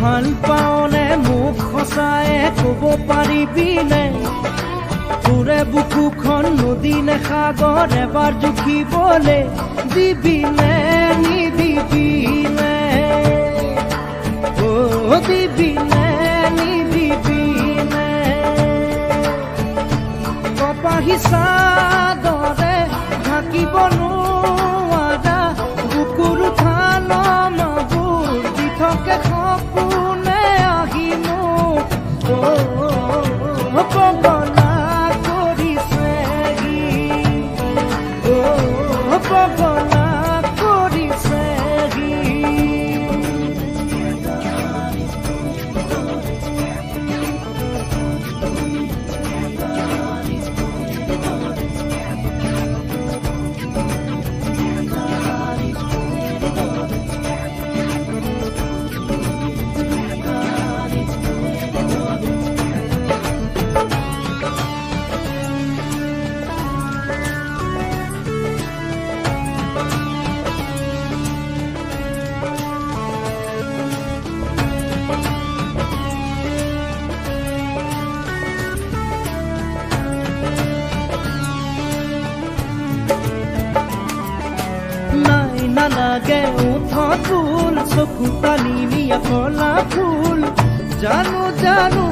ভাল পাওনে মোক সঁচায়ে ক'ব পাৰিবিনে তোৰে বুকুখন নদী নে সাগৰ এবাৰ জুখিবলে দিবিনে নিদিবিনে দিবিনে নিদিবিনে কপাহী চাদৰে ঢাকিব নোৱাৰা বুকুৰ উঠান মাবোৰ দি থাকে সপোনে আহি মোক পগলা কৰিছেহি পগলা কৰিছেহি নালাগে উঠ ফুল চকু পানী নিয়া কলা ফুল জানো জানো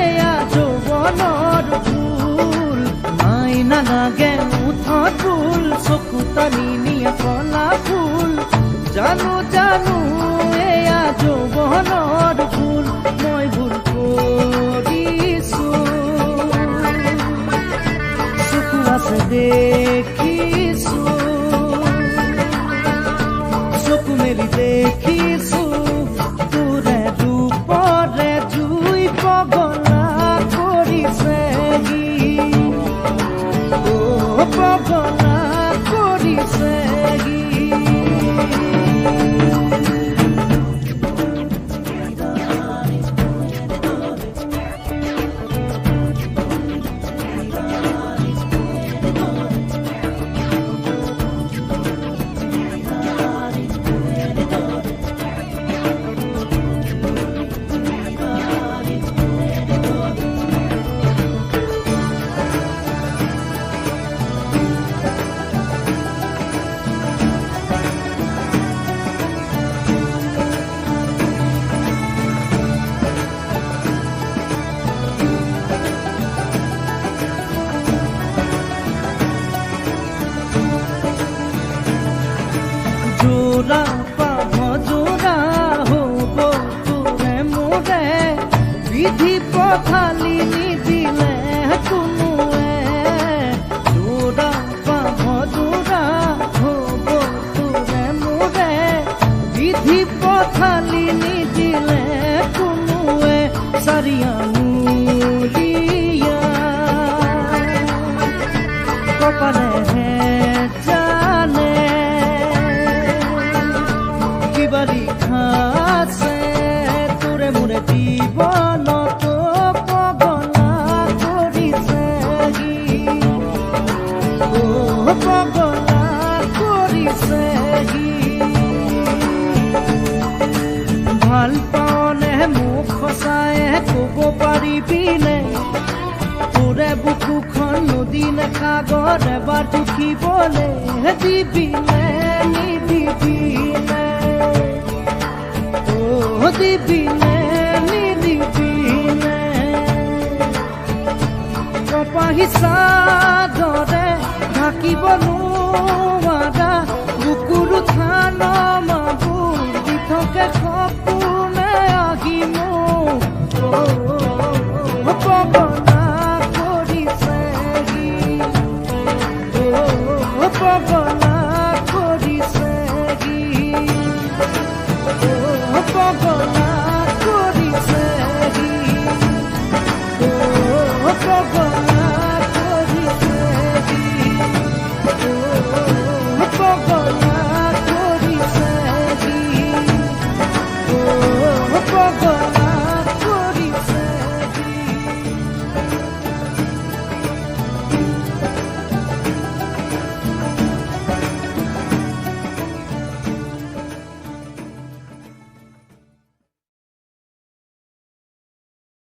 এয়া যৌৱনৰ ফুল নাই নালাগে উঠ ফুল চকু পানী নিয়া কলা ফুল জানো জানো এয়া যৌৱনৰ ফুল মই ভুল কৰিছো চকু আছে দেখিছো চকু মেলি দেখিছো তোৰে ৰূপৰে জুই পগলা কৰিছেহি পগলা কৰিছেহি জোৰা পাভ জোৰা হ'ব তোৰে মোৰে বিধি পথালি নিদিলে কোনোৱে জোৰা পাভ জোৰা হ'ব তোৰে মোৰে বিধি পথালি নিদিলে কোনোৱে চাৰি আঙুলিয়া কপালেহে জানে লিখাছে তোৰে মোৰে জীৱনত পগলা কৰিছেহি পগলা কৰিছেহি ভাল পাওনে মোক সঁচায়ে ক'ব পাৰিবিনে তোৰে বুকুখন নদী নে সাগৰ এবাৰ জুখিবলে দিবিনে নিদিবিনে দিবিনে নিদিবিনে কপাহী চাদৰে ঢাকিব নোৱাৰা বুকুৰ উঠান মাবোৰ দি থাকে